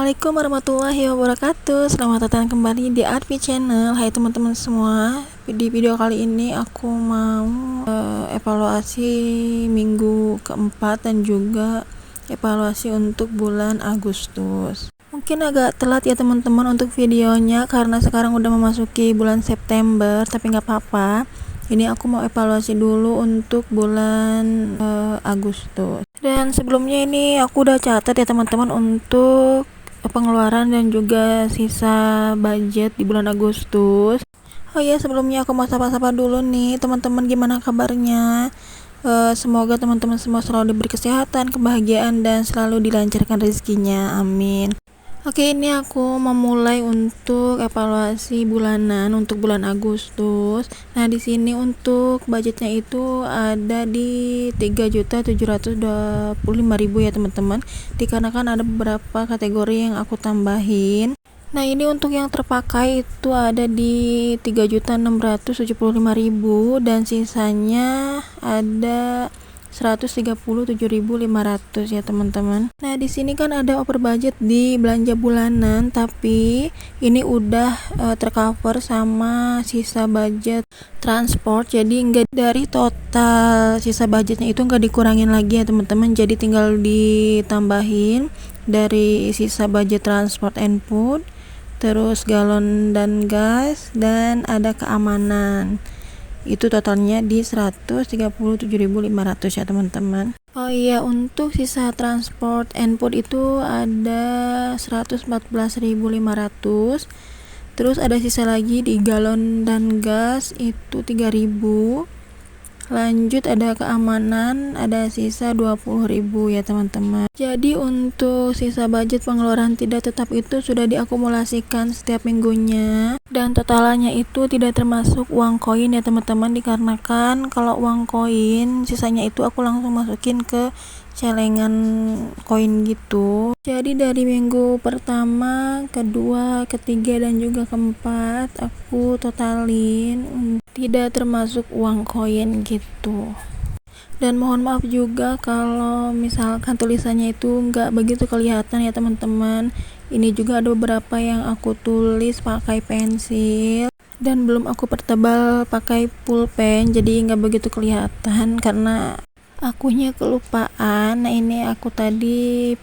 Assalamualaikum warahmatullahi wabarakatuh. Selamat datang kembali di Arfi Channel. Hai teman-teman semua. Di video kali ini aku mau evaluasi minggu keempat dan juga evaluasi untuk bulan Agustus. Mungkin agak telat ya teman-teman untuk videonya karena sekarang udah memasuki bulan September, tapi nggak apa-apa. Ini aku mau evaluasi dulu untuk bulan Agustus. Dan sebelumnya ini aku udah catat ya teman-teman untuk pengeluaran dan juga sisa budget di bulan Agustus. Oh ya, sebelumnya aku mau sapa-sapa dulu nih teman-teman, gimana kabarnya? Semoga teman-teman semua selalu diberi kesehatan, kebahagiaan, dan selalu dilancarkan rezekinya. Amin. Oke, ini aku memulai untuk evaluasi bulanan untuk bulan Agustus. Nah, di sini untuk budgetnya itu ada di 3.725.000 ya teman-teman. Dikarenakan ada beberapa kategori yang aku tambahin. Nah, ini untuk yang terpakai itu ada di 3.675.000 dan sisanya ada 137.500 ya teman-teman. Nah, di sini kan ada over budget di belanja bulanan, tapi ini udah tercover sama sisa budget transport. Jadi enggak, dari total sisa budgetnya itu enggak dikurangin lagi ya teman-teman. Jadi tinggal ditambahin dari sisa budget transport and food, terus galon dan gas, dan ada keamanan. Itu totalnya di 137.500 ya teman-teman. Oh iya, untuk sisa transport and food itu ada 114.500. Terus ada sisa lagi di galon dan gas itu 3.000. Lanjut ada keamanan, ada sisa 20.000 ya teman-teman. Jadi untuk sisa budget pengeluaran tidak tetap itu sudah diakumulasikan setiap minggunya, dan totalannya itu tidak termasuk uang koin ya teman-teman, dikarenakan kalau uang koin sisanya itu aku langsung masukin ke celengan koin gitu. Jadi dari minggu pertama, kedua, ketiga, dan juga keempat aku totalin tidak termasuk uang koin gitu. Dan mohon maaf juga kalau misalkan tulisannya itu nggak begitu kelihatan ya teman-teman. Ini juga ada beberapa yang aku tulis pakai pensil dan belum aku pertebal pakai pulpen, jadi nggak begitu kelihatan karena akunya kelupaan. Nah, ini aku tadi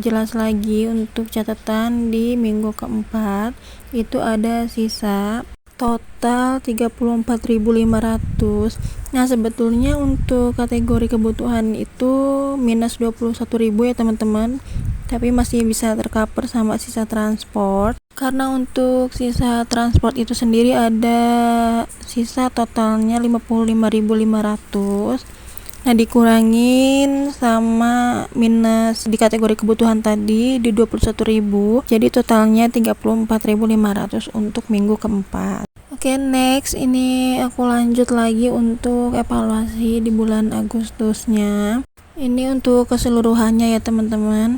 jelas lagi untuk catatan di minggu keempat itu ada sisa total 34.500. Nah, sebetulnya untuk kategori kebutuhan itu minus 21.000 ya teman-teman, tapi masih bisa tercover sama sisa transport. Karena untuk sisa transport itu sendiri ada sisa totalnya 55.500. Nah, dikurangin sama minus di kategori kebutuhan tadi di 21.000. Jadi totalnya 34.500 untuk minggu keempat. Oke, next ini aku lanjut lagi untuk evaluasi di bulan Agustusnya. Ini untuk keseluruhannya ya teman-teman.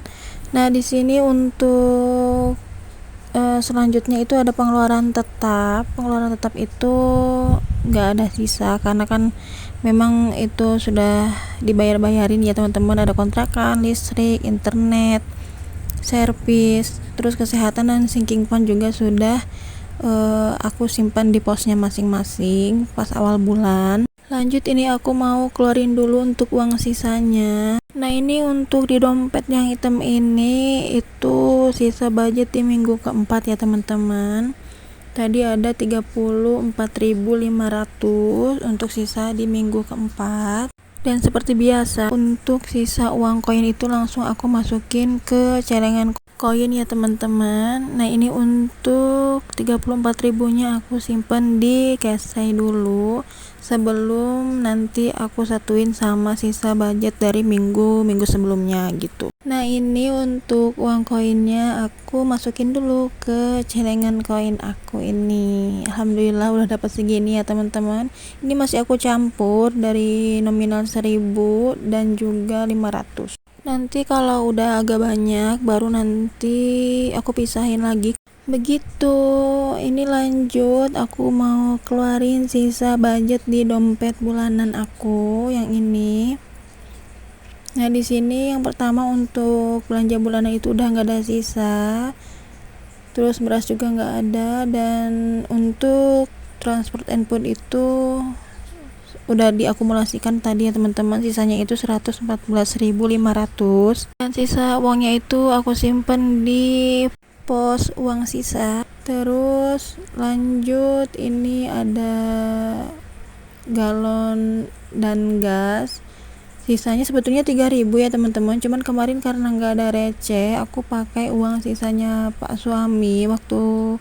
Nah, di sini untuk selanjutnya itu ada pengeluaran tetap. Pengeluaran tetap itu nggak ada sisa karena kan memang itu sudah dibayar-bayarin ya teman-teman. Ada kontrakan, listrik, internet, servis, terus kesehatan dan sinking fund juga sudah aku simpan di posnya masing-masing pas awal bulan. Lanjut, ini aku mau keluarin dulu untuk uang sisanya. Nah, ini untuk di dompet yang hitam ini itu sisa budget di minggu keempat ya teman-teman. Tadi ada 34.500 untuk sisa di minggu keempat. Dan seperti biasa untuk sisa uang koin itu langsung aku masukin ke celengan koin ya teman-teman. Nah, ini untuk 34.000 nya aku simpan di Kesai dulu sebelum nanti aku satuin sama sisa budget dari minggu sebelumnya gitu. Nah, ini untuk uang koinnya aku masukin dulu ke celengan koin aku ini. Alhamdulillah udah dapat segini ya teman-teman. Ini masih aku campur dari nominal 1.000 dan juga 500. Nanti kalau udah agak banyak baru nanti aku pisahin lagi. Begitu. Ini lanjut, aku mau keluarin sisa budget di dompet bulanan aku yang ini. Nah, di sini yang pertama untuk belanja bulanan itu udah nggak ada sisa, terus beras juga nggak ada, dan untuk transport and food itu udah diakumulasikan tadi ya teman-teman, sisanya itu 114.500, dan sisa uangnya itu aku simpen di pos uang sisa. Terus lanjut, ini ada galon dan gas, sisanya sebetulnya 3.000 ya teman-teman, cuman kemarin karena nggak ada receh aku pakai uang sisanya pak suami waktu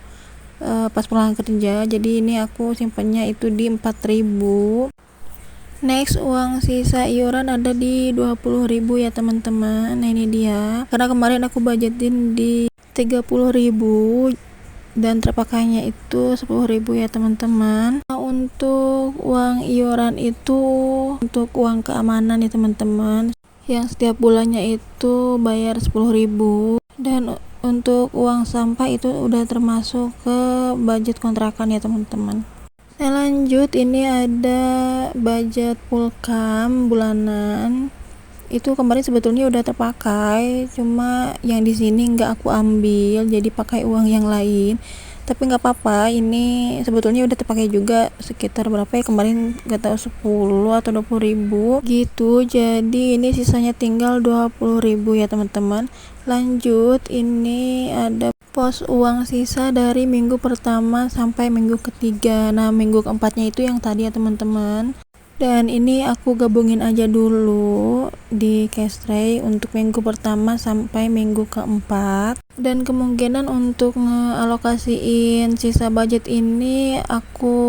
pas pulang kerja, jadi ini aku simpennya itu di 4.000. Next, uang sisa iuran ada di 20.000 ya teman-teman. Nah, ini dia, karena kemarin aku budgetin di 30.000 dan terpakainya itu 10.000 ya teman-teman. Nah, untuk uang iuran itu untuk uang keamanan ya teman-teman, yang setiap bulannya itu bayar 10.000, dan untuk uang sampah itu udah termasuk ke budget kontrakan ya teman-teman. Nah, lanjut, ini ada budget pulkam bulanan. Itu kemarin sebetulnya udah terpakai, cuma yang di sini nggak aku ambil, jadi pakai uang yang lain. Tapi nggak apa-apa, ini sebetulnya udah terpakai juga sekitar berapa ya kemarin, nggak tahu 10 atau 20.000 gitu. Jadi ini sisanya tinggal 20.000 ya teman-teman. Lanjut, ini ada pos uang sisa dari minggu pertama sampai minggu ketiga. Nah, minggu keempatnya itu yang tadi ya teman-teman, dan ini aku gabungin aja dulu di cash tray untuk minggu pertama sampai minggu keempat. Dan kemungkinan untuk ngealokasiin sisa budget ini aku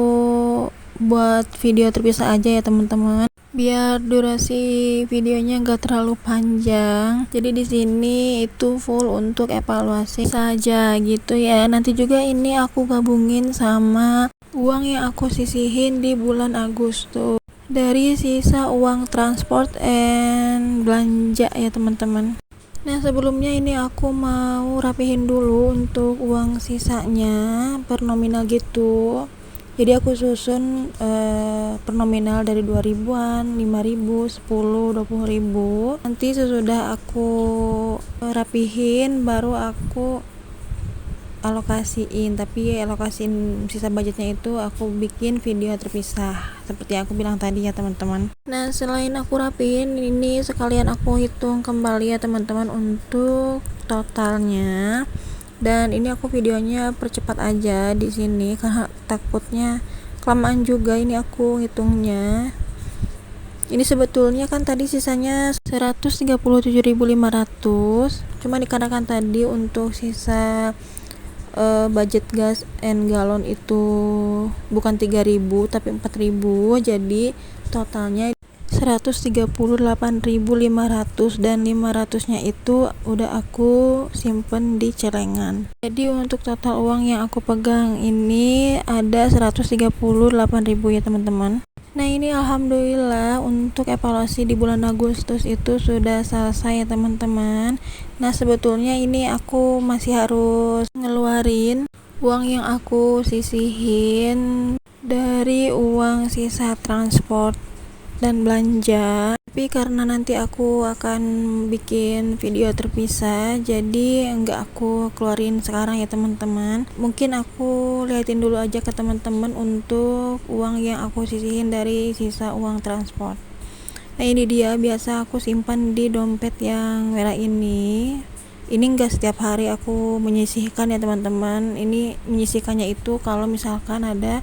buat video terpisah aja ya teman-teman, biar durasi videonya gak terlalu panjang. Jadi di sini itu full untuk evaluasi saja gitu ya. Nanti juga ini aku gabungin sama uang yang aku sisihin di bulan Agustus dari sisa uang transport and belanja ya teman-teman. Nah, sebelumnya ini aku mau rapihin dulu untuk uang sisanya per nominal gitu. Jadi aku susun per nominal dari 2.000-an, 5.000, 10, 20.000. Nanti sesudah aku rapihin baru aku alokasiin, tapi alokasiin sisa budgetnya itu aku bikin video terpisah seperti yang aku bilang tadi ya teman-teman. Nah, selain aku rapiin ini, sekalian aku hitung kembali ya teman-teman untuk totalnya. Dan ini aku videonya percepat aja di sini karena takutnya kelamaan juga ini aku hitungnya. Ini sebetulnya kan tadi sisanya 137.500, cuma dikarenakan tadi untuk sisa budget gas and galon itu bukan 3.000 tapi 4.000, jadi totalnya 138.500, dan 500-nya itu udah aku simpen di celengan. Jadi untuk total uang yang aku pegang ini ada 138.000 ya teman-teman. Nah, ini alhamdulillah untuk evaluasi di bulan Agustus itu sudah selesai ya teman-teman. Nah, sebetulnya ini aku masih harus ngeluarin uang yang aku sisihin dari uang sisa transport dan belanja, tapi karena nanti aku akan bikin video terpisah jadi nggak aku keluarin sekarang ya teman-teman. Mungkin aku liatin dulu aja ke teman-teman untuk uang yang aku sisihin dari sisa uang transport. Nah, ini dia, biasa aku simpan di dompet yang merah ini. Ini enggak setiap hari aku menyisihkan ya teman-teman, ini menyisihkannya itu kalau misalkan ada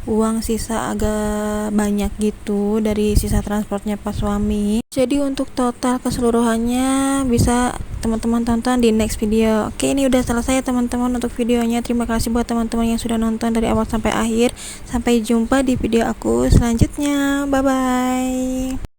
uang sisa agak banyak gitu dari sisa transportnya pas suami. Jadi untuk total keseluruhannya bisa teman-teman tonton di next video. Oke, ini udah selesai ya teman-teman untuk videonya. Terima kasih buat teman-teman yang sudah nonton dari awal sampai akhir. Sampai jumpa di video aku selanjutnya. Bye bye.